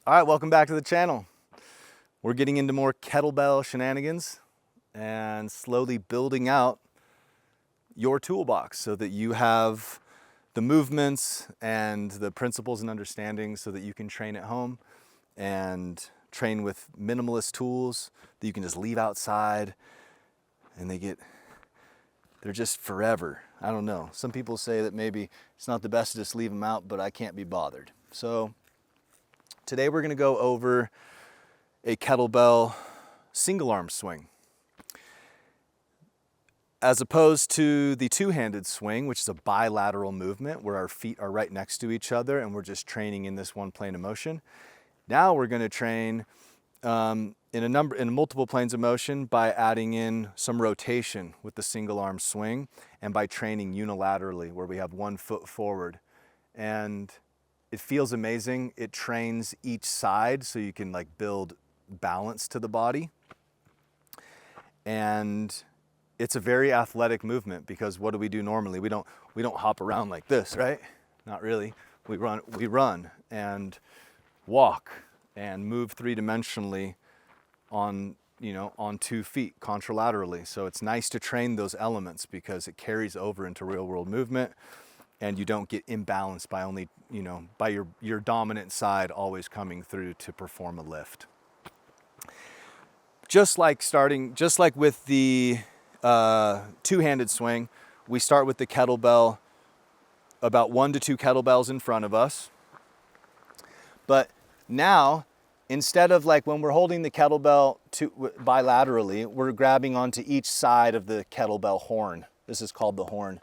All right, welcome back to the channel. We're getting into more kettlebell shenanigans and slowly building out your toolbox so that you have the movements and the principles and understandings so that you can train at home and train with minimalist tools that you can just leave outside and they're just forever. I don't know. Some people say that maybe it's not the best to just leave them out, but I can't be bothered. So today we're going to go over a kettlebell single arm swing, as opposed to the two-handed swing, which is a bilateral movement where our feet are right next to each other and we're just training in this one plane of motion. Now we're going to train in multiple planes of motion by adding in some rotation with the single arm swing and by training unilaterally where we have one foot forward. And it feels amazing. It trains each side so you can build balance to the body. And it's a very athletic movement because what do we do normally? We don't hop around like this, right? Not really. We run and walk and move three-dimensionally on 2 feet contralaterally. So it's nice to train those elements because it carries over into real world movement and you don't get imbalanced by only, by your dominant side always coming through to perform a lift. Just like with the two-handed swing, we start with the kettlebell, about 1 to 2 kettlebells in front of us. But now, instead of when we're holding the kettlebell bilaterally, we're grabbing onto each side of the kettlebell horn. This is called the horn.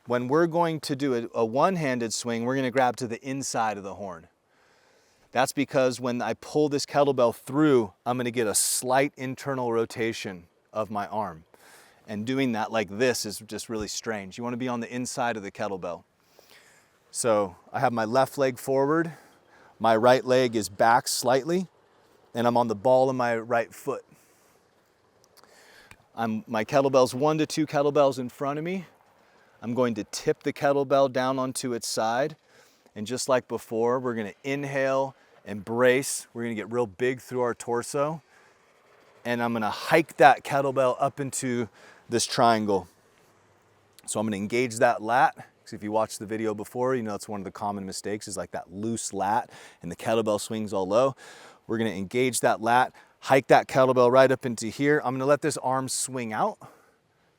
When we're going to do a one-handed swing, we're going to grab to the inside of the horn. That's because when I pull this kettlebell through, I'm going to get a slight internal rotation of my arm. And doing that like this is just really strange. You want to be on the inside of the kettlebell. So I have my left leg forward, my right leg is back slightly, and I'm on the ball of my right foot. My kettlebell's 1 to 2 kettlebells in front of me. I'm going to tip the kettlebell down onto its side. And just like before, we're going to inhale and brace. We're going to get real big through our torso. And I'm going to hike that kettlebell up into this triangle. So I'm going to engage that lat. Because if you watched the video before, it's one of the common mistakes is that loose lat and the kettlebell swings all low. We're going to engage that lat, hike that kettlebell right up into here. I'm going to let this arm swing out.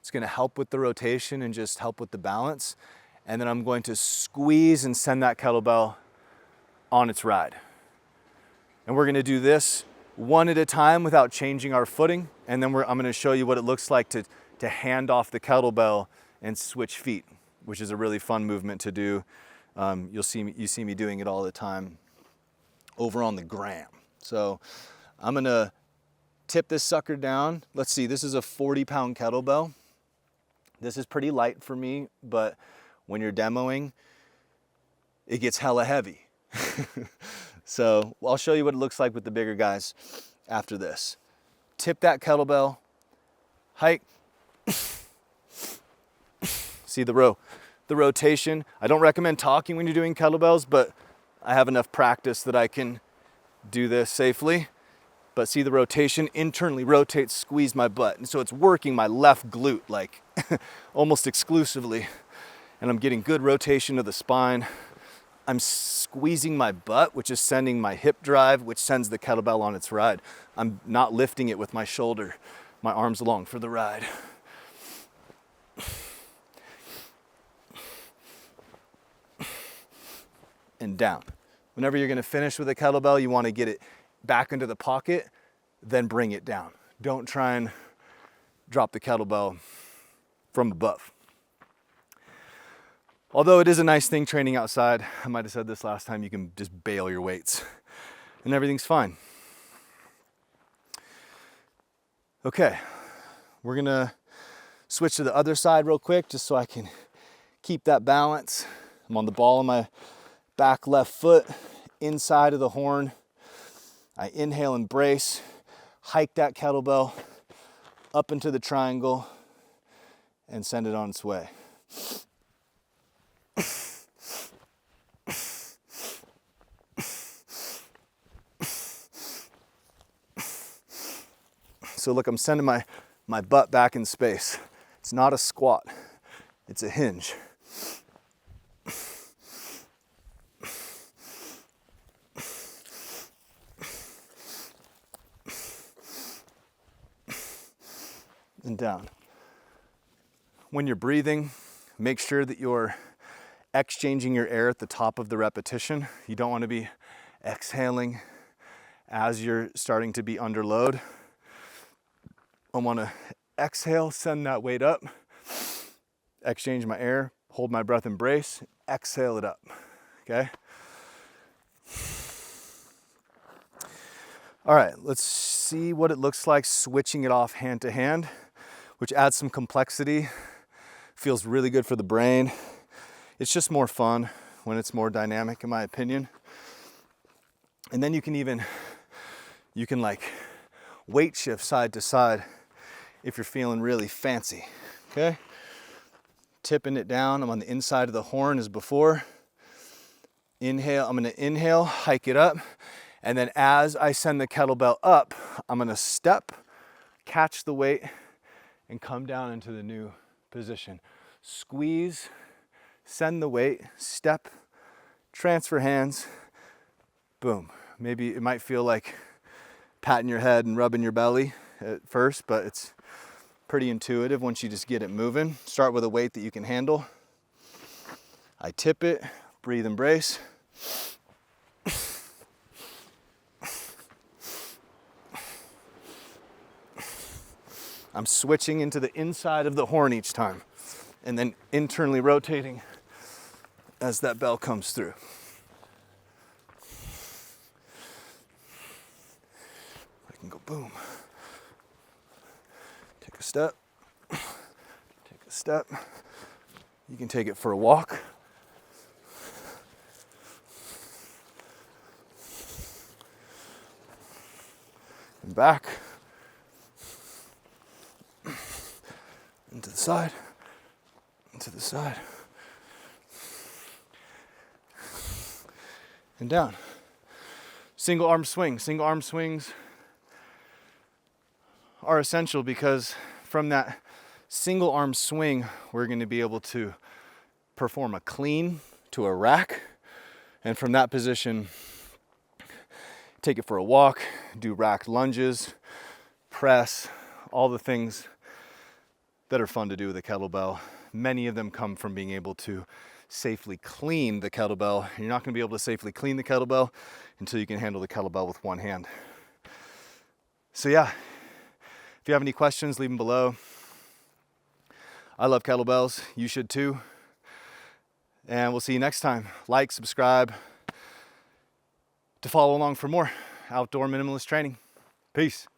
It's going to help with the rotation and just help with the balance. And then I'm going to squeeze and send that kettlebell on its ride. And we're going to do this one at a time without changing our footing. And then I'm going to show you what it looks like to hand off the kettlebell and switch feet, which is a really fun movement to do. You see me doing it all the time over on the gram. So I'm going to tip this sucker down. Let's see, this is a 40-pound kettlebell. This is pretty light for me, but when you're demoing, it gets hella heavy. So I'll show you what it looks like with the bigger guys after this. Tip that kettlebell, hike. See the rotation. I don't recommend talking when you're doing kettlebells, but I have enough practice that I can do this safely. But see the rotation, internally rotate, squeeze my butt. And so it's working my left glute almost exclusively. And I'm getting good rotation of the spine. I'm squeezing my butt, which is sending my hip drive, which sends the kettlebell on its ride. I'm not lifting it with my shoulder. My arm's along for the ride. And down. Whenever you're going to finish with a kettlebell, you want to get it back into the pocket, then bring it down. Don't try and drop the kettlebell from above. Although it is a nice thing training outside, I might have said this last time, you can just bail your weights and everything's fine. Okay, we're going to switch to the other side real quick just so I can keep that balance. I'm on the ball of my back left foot, inside of the horn. I inhale and brace, hike that kettlebell up into the triangle and send it on its way. So look, I'm sending my butt back in space. It's not a squat, it's a hinge. And down. When you're breathing, make sure that you're exchanging your air at the top of the repetition. You don't want to be exhaling as you're starting to be under load. I want to exhale, send that weight up, exchange my air, hold my breath and brace, exhale it up, okay? All right, let's see what it looks like switching it off hand to hand, which adds some complexity, feels really good for the brain. It's just more fun when it's more dynamic, in my opinion. And then you can like weight shift side to side if you're feeling really fancy, okay? Tipping it down, I'm on the inside of the horn as before. Inhale, I'm gonna inhale, hike it up, and then as I send the kettlebell up, I'm gonna step, catch the weight, and come down into the new position. Squeeze, send the weight, step, transfer hands, boom. Maybe it might feel like patting your head and rubbing your belly at first, but it's pretty intuitive once you just get it moving. Start with a weight that you can handle. I tip it, breathe and brace. I'm switching into the inside of the horn each time and then internally rotating as that bell comes through. I can go boom. Take a step, take a step. You can take it for a walk. And back. Into the side, into the side, and down. Single arm swing. Single arm swings are essential because from that single arm swing, we're going to be able to perform a clean to a rack. And from that position, take it for a walk, do rack lunges, press, all the things that are fun to do with a kettlebell. Many of them come from being able to safely clean the kettlebell. You're not going to be able to safely clean the kettlebell until you can handle the kettlebell with one hand. So yeah, if you have any questions, leave them below. I love kettlebells. You should too. And we'll see you next time. Like, subscribe to follow along for more outdoor minimalist training. Peace.